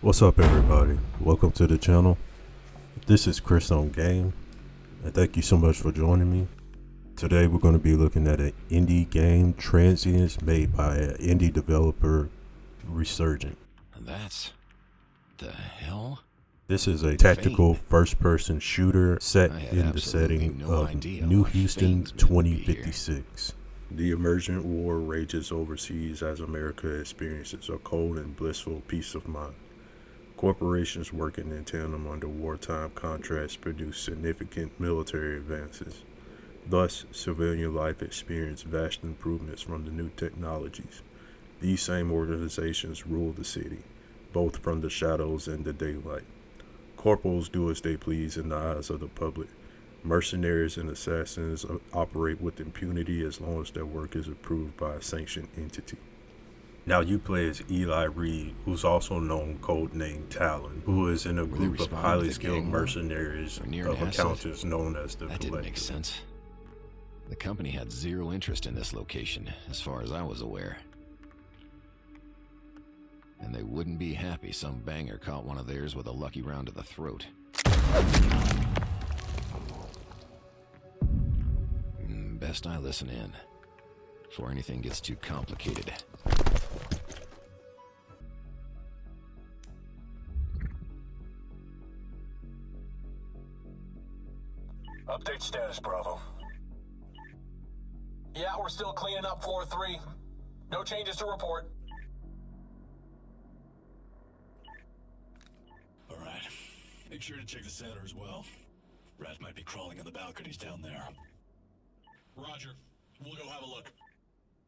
What's up everybody, welcome to the channel. This is Chris on Game and thank you so much for joining me. Today we're going to be looking at an indie game, Transience, made by an indie developer, Resurgent. That's the hell? This is a tactical first-person shooter set in the setting of New Houston 2056. The emergent war rages overseas as America experiences a cold and blissful peace of mind. Corporations working in tandem under wartime contracts produce significant military advances. Thus, civilian life experienced vast improvements from the new technologies. These same organizations rule the city, both from the shadows and the daylight. Corporals do as they please in the eyes of the public. Mercenaries and assassins operate with impunity as long as their work is approved by a sanctioned entity. Now you play as Eli Reed, who's also known codenamed Talon, who is in a group of highly skilled mercenaries of accountants known as the That didn't make sense. The company had zero interest in this location, as far as I was aware. And they wouldn't be happy some banger caught one of theirs with a lucky round to the throat. Best I listen in, before anything gets too complicated. Update status, Bravo. Yeah, we're still cleaning up floor 3. No changes to report. Alright. Make sure to check the center as well. Rats might be crawling on the balconies down there. Roger. We'll go have a look.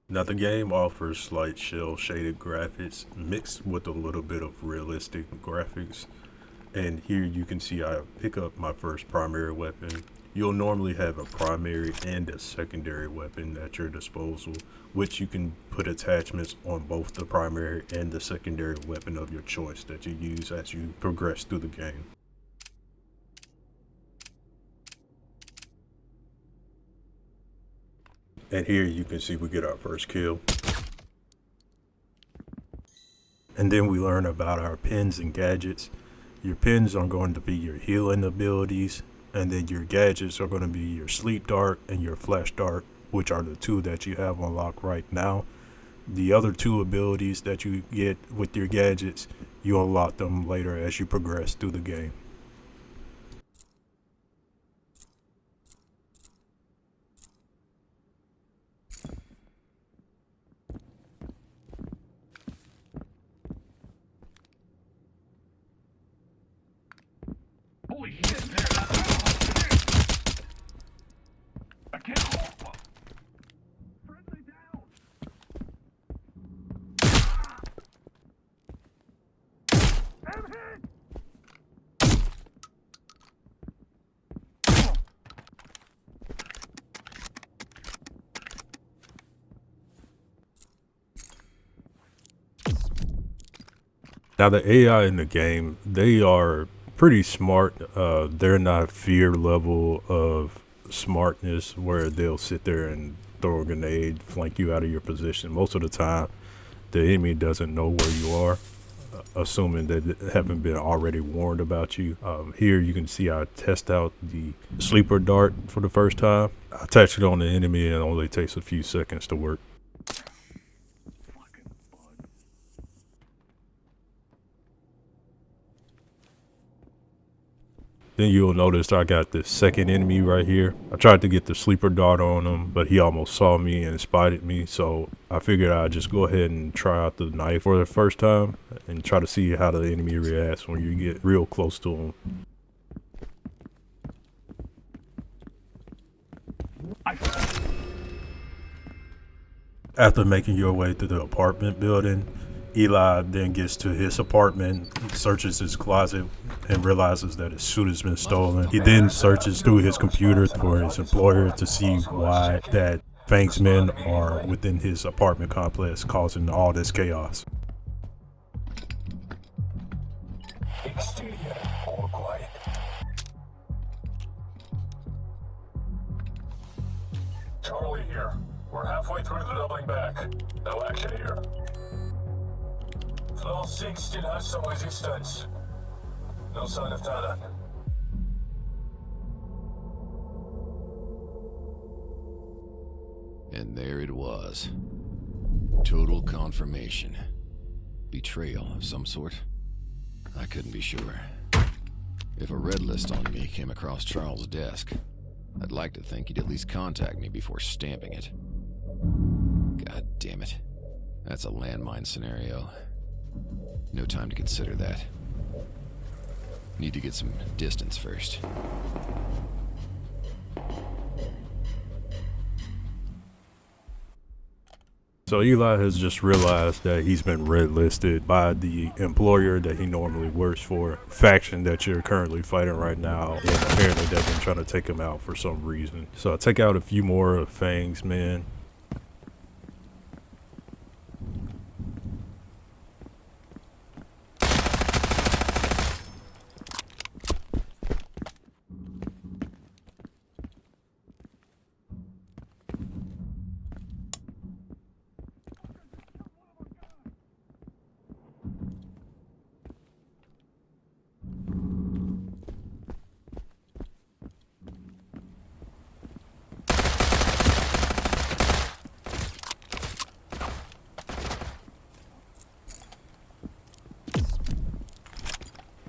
Now the game offers slight shell-shaded graphics mixed with a little bit of realistic graphics. And here you can see I pick up my first primary weapon. You'll normally have a primary and a secondary weapon at your disposal, which you can put attachments on both the primary and the secondary weapon of your choice that you use as you progress through the game. And here you can see we get our first kill. And then we learn about our pins and gadgets. Your pins are going to be your healing abilities, and then your gadgets are going to be your sleep dart and your flash dart, which are the two that you have unlocked right now. The other two abilities that you get with your gadgets, you unlock them later as you progress through the game. Holy shit, man! I can't hold. Friendly down. I'm hit. Now the AI in the game, they are pretty smart. They're not fear level of smartness where they'll sit there and throw a grenade, flank you out of your position. Most of the time, the enemy doesn't know where you are, assuming that they haven't been already warned about you. Here you can see I test out the sleeper dart for the first time. I attach it on the enemy and it only takes a few seconds to work. Then you'll notice I got the second enemy right here. I tried to get the sleeper dart on him, but he almost saw me and spotted me. So I figured I'd just go ahead and try out the knife for the first time and try to see how the enemy reacts when you get real close to him. After making your way through the apartment building, Eli then gets to his apartment, searches his closet, and realizes that his suit has been stolen. He then searches through his computer for his employer to see why that Fang's men are within his apartment complex causing all this chaos. All quiet. Charlie here. We're halfway through the doubling back. No action here. Floor 6 still has some resistance. No sign of Talon. And there it was. Total confirmation. Betrayal of some sort? I couldn't be sure. If a red list on me came across Charles' desk, I'd like to think he'd at least contact me before stamping it. God damn it. That's a landmine scenario. No time to consider that. Need to get some distance first. So Eli has just realized that he's been red listed by the employer that he normally works for, faction that you're currently fighting right now, and apparently they've been trying to take him out for some reason. So I take out a few more of Fang's men.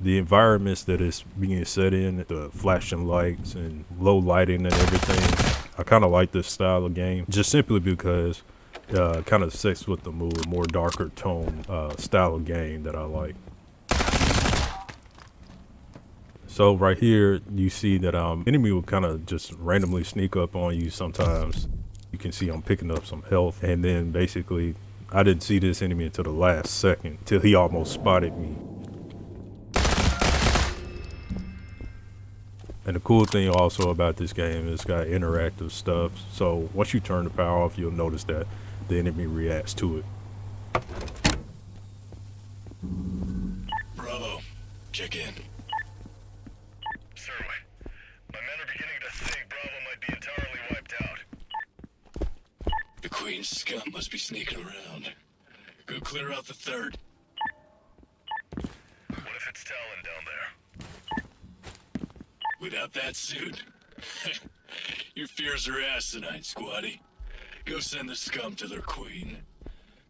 The environments that it's being set in, the flashing lights and low lighting and everything, I kind of like this style of game, just simply because kind of sets with the mood, more darker tone style of game that I like. So right here, you see that enemy will kind of just randomly sneak up on you sometimes. You can see I'm picking up some health, and then basically I didn't see this enemy until the last second, till he almost spotted me. And the cool thing also about this game is it's got interactive stuff. So once you turn the power off, you'll notice that the enemy reacts to it. Bravo. Check in. Sir, my men are beginning to think Bravo might be entirely wiped out. The Queen's scum must be sneaking around. Go clear out the third. What if it's Talon down there? Without that suit, your fears are asinine, squatty. Go send the scum to their queen.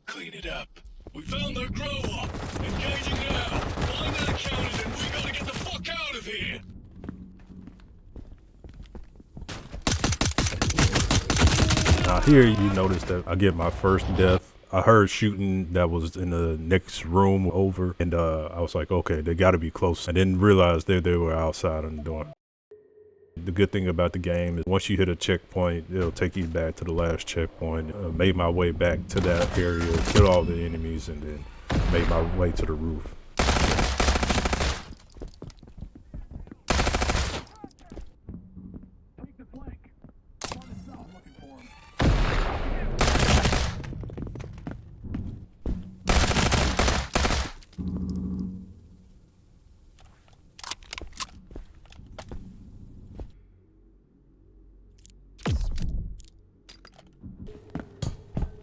Clean it up. We found their grow up. Engaging now. Find that accountant and we gotta get the fuck out of here. Now here you notice that I get my first death. I heard shooting that was in the next room over, and I was like, okay, they gotta be close. I didn't realize they were outside on the door. The good thing about the game is once you hit a checkpoint, it'll take you back to the last checkpoint. Made my way back to that area, killed all the enemies, and then made my way to the roof.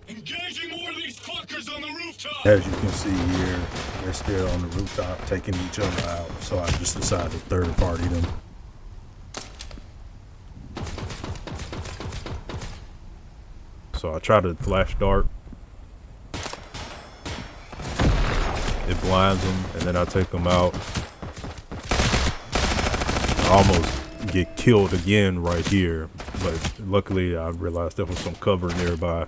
Engaging more of these fuckers on the rooftop! As you can see here, they're still on the rooftop taking each other out, so I just decided to third party them. So I try to flash dart. It blinds them, and then I take them out. I almost get killed again right here, but luckily I realized there was some cover nearby.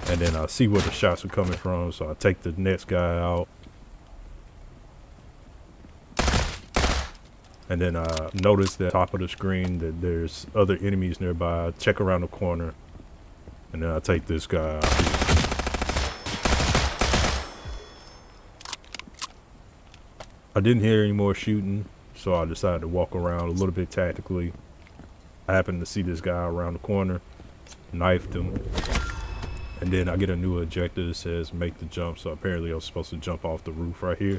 And then I see where the shots are coming from, so I take the next guy out. And then I notice at the top of the screen that there's other enemies nearby. I check around the corner, and then I take this guy out. I didn't hear any more shooting, so I decided to walk around a little bit tactically. I happened to see this guy around the corner, knifed him. And then I get a new objective that says make the jump, so apparently I was supposed to jump off the roof right here.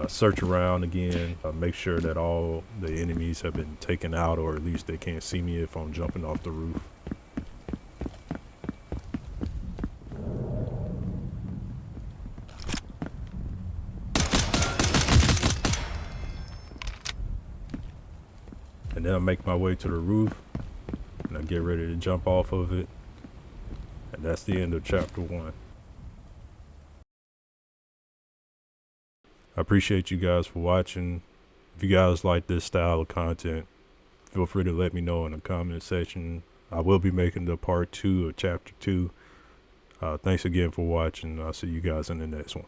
Search around again, make sure that all the enemies have been taken out, or at least they can't see me if I'm jumping off the roof. And then I make my way to the roof, and I get ready to jump off of it. And that's the end of chapter 1. I appreciate you guys for watching. If you guys like this style of content, feel free to let me know in the comment section. I will be making the part 2 of chapter 2. Thanks again for watching. I'll see you guys in the next one.